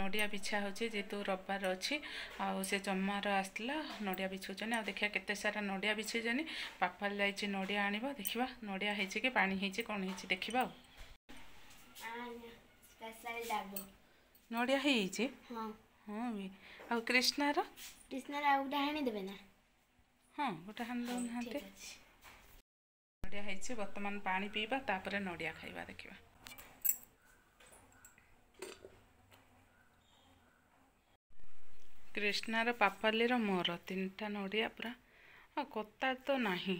नड़िया बिछा होची जेतु रविवार अच्छी आउ से जमार आसला नड़िया बिछुचनी आ देखिया केते सारा नड़िया बिछेजनी पापाल जाइए नड़िया आनिबा देखिबा नड़िया हेची कि पानी हेची कोन हेची देखिबा नड़िया हेची हां हां भी आ कृष्णार आ उडा हानी देबे ना हां गोटा हान दो नाते नड़िया हेची वर्तमान पानी पीबा तापरे नड़िया खाइबा देखिबा कृष्णार पापालीर मोर 3टा नड़िया पूरा आ कत्ता तो नहीं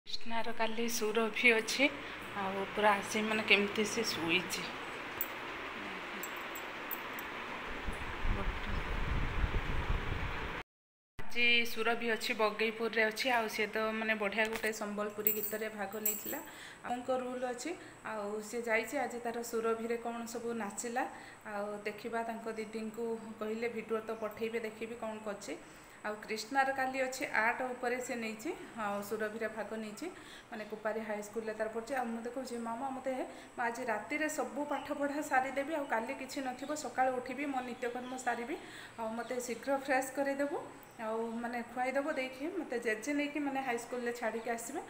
कृष्णार काली सुर भी अच्छी आ पूरा आसी मैंने केमती से शुई आज सुर भी अच्छी बगईपुर रे अच्छी आउ सी तो मैंने बढ़िया गोटे संबलपुरी गीत रे भाग नहीं आउंको रूल अच्छी आउ सी जाइए आज तार सुर भी कौन सब नाचिला आउ देखा दीदी को कहले वीडियो तो पठेबे देखी कौन कर आउ कृष्णार काली अच्छी आर्ट उपर से नहीं सुरभि भाग नहीं माने कुपारी हाई स्कूल तार पढ़े आ मत कहे मामा मत आज राति सब पाठ पढ़ा सारीदेवी आ काली किसी न सका उठबी मो नित्यकर्म सारी आ मत शीघ्र फ्रेश करदेबू आउ माने खुआईदेव देखिए मत जेजे नहीं कि माने हाई स्कूल छाड़ी आसबे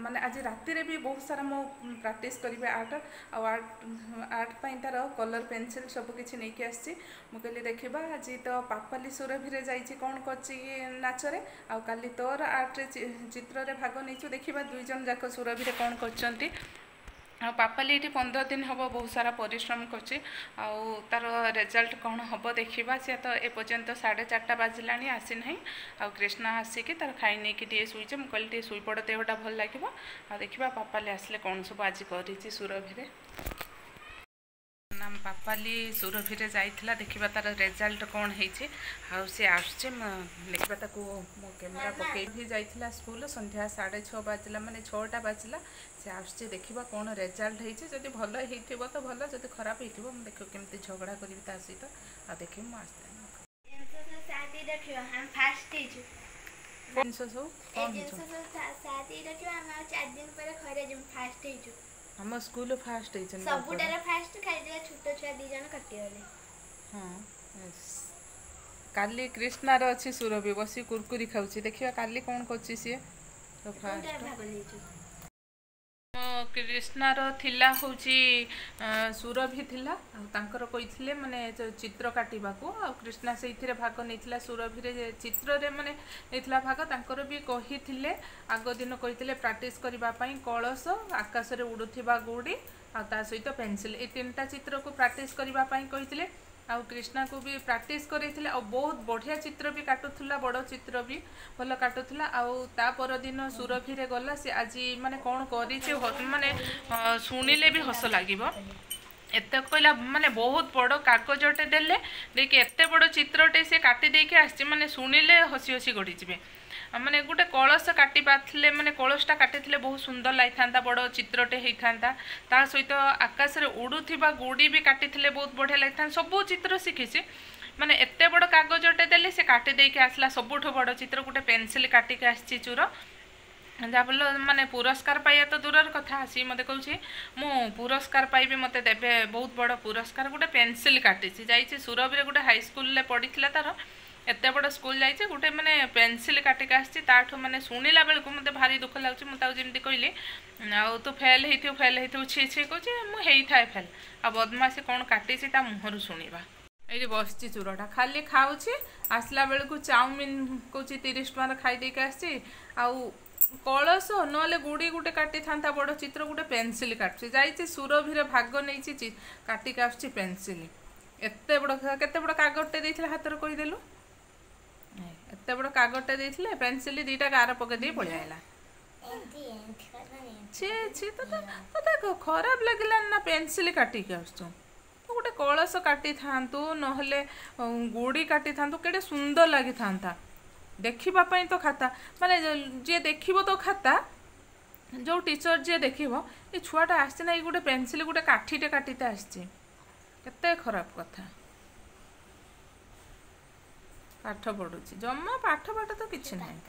माने आज राति भी बहुत सारा मो प्रैक्टिस करी आर्ट आर्ट तार कलर पेनसिल सब किसी नहीं आसी मुझे देखा आज तो पापाली सुरभि जाइए कौन कर नाचरे आउ काली तोर आर्ट चित्र रे भाग नहीं देखा दुई जन जाक सुरभि कौन कर पापाली ये 15 दिन हम बहुत सारा परिश्रम कर रिजल्ट कौन हम देखा सी तो एपर्यंत 4:30 बाजिला आसी ना आ कृष्णा आसिक तार खाई नहीं कि शुचे मुझे कहली शुईपड़ देहटा भल लगे देखा पापाली आसले कौन सब आज कर सुरभि नाम पापाली सुरभि जाइला देखा तार रिजल्ट कौन है सी आसचे देखा मो कैमेरा पकई भी जाइला स्कूल संध्या 6:30 बाजिला माने 6टा बाजिला से आसचे देखा कौन रिजल्ट है जब भल हो तो भल जब खराब हो देख केमती झगड़ा करी ता सहित आ देखे मुझे हम स्कूल फास्ट सबुटारे फास्ट खाई दिया छोटो छुआ दी जन कटि गले हां काली कृष्णार अच्छी सुरभि बसी कुरकुरी खाऊची देखिया काली कौन करची सी तो फास्ट कृष्णार थिला होची सुरभि थिला तांकर कइथिले माने चित्र काटिबा को कृष्णा सेइथिरे भाग नैथिला सुरभि रे चित्र रे माने नैथिला भाग तांकर भी कहिथिले आगो दिन कहिथिले प्रैक्टिस करिबा पई कळस आकाश रे उडुथिबा गुडी आ ता सहित पेंसिल ए 3टा चित्र को प्रैक्टिस करिबा पई कहिथिले आउ कृष्णा को भी प्रैक्टिस करैथिले आ बहुत बढ़िया चित्र भी काटुथुला बड़ चित्र भी भल काटुथुला आउ ता पर दिन सुरभि रे गला से आज माने कोन करिছে माने सुनिले भी हस लागिबो एते कहला माने बहुत बड़ कागजटे देले देखि एते बड़ चित्रटे से काटी देके आछि माने सुनिले हसी हसी गडी जिवे माने गोटे कलश काटी पारे माने कलशटा काटी बहुत सुंदर लगी था बड़ चित्रटे होता ता सहित आकाश रे उड़ुथिबा गुड़ी भी काटी बहुत बढ़िया लगी था सब चित्र शिखी माने एते बड़ कागजटे देले से काटी देके आसला सबुठ बड़ चित्र गोटे पेनसिल काटिक आसी चूर जाफल माने पुरस्कार पाइबा तो दूर कथा आसी मत कहे मु पुरस्कार पाइबे मत देवे बहुत बड़ पुरस्कार गोटे पेनसिल काटी जाइए सुरभि गोटे हाई स्कूल पढ़ी तार एत बड़ स्कूल जाइए गोटे माने पेनसिल काटिक आसी माने शुणिला बेलू मत भारी दुख लगे मुझे कहली आउ तू फेल हो छी छी कहे मुझे फेल आ बदमाशी कौन काटी मुहर शुणा ये बस चूरटा खाली खाऊँ आसला बेलू चाउमिन कौन 30 टकर खाई आसी आउ कलश ना गुड़ी गोटे काटी था बड़ चित्र गोटे पेनसिल काटुचे जाइए सुरभि भाग नहीं काटिक आस पेनसिल एत बड़ केते बड़ कागजटे हाथ कहीदेलु ଏତେ ବଡ଼ କାଗଜଟା ଦେଇଥିଲେ ପେନସିଲ ଦିଟା ଗାର ପକେଇ ଦେଇ ପଳେଇ ଆଇଲା। ଛି ଛି ତତେ ଖରାପ ଲାଗିଲାନି ନା ପେନସିଲ କାଟିକି ଆସୁଛୁ। ତୁ ଗୋଟେ କଳସ କାଟିଥାନ୍ତୁ ନହେଲେ ଗୁଡ଼ି କାଟିଥାନ୍ତୁ କେଡ଼େ ସୁନ୍ଦର ଲାଗିଥାନ୍ତା। ଦେଖିବା ପାଇଁ ତ ଖାତା ମାନେ ଯିଏ ଦେଖିବ ତ ଖାତା ଯେଉଁ ଟିଚର ଯିଏ ଦେଖିବ ଏ ଛୁଆଟା ଆସିଛି ନା ଏଇ ଗୋଟେ ପେନସିଲ ଗୋଟେ କାଠିଟେ କାଟିତେ ଆସିଛି। କେତେ ଖରାପ କଥା। ପାଠ ପଢ଼ୁଛି ଜମା ପାଠ ତ କିଛି ନାହିଁ।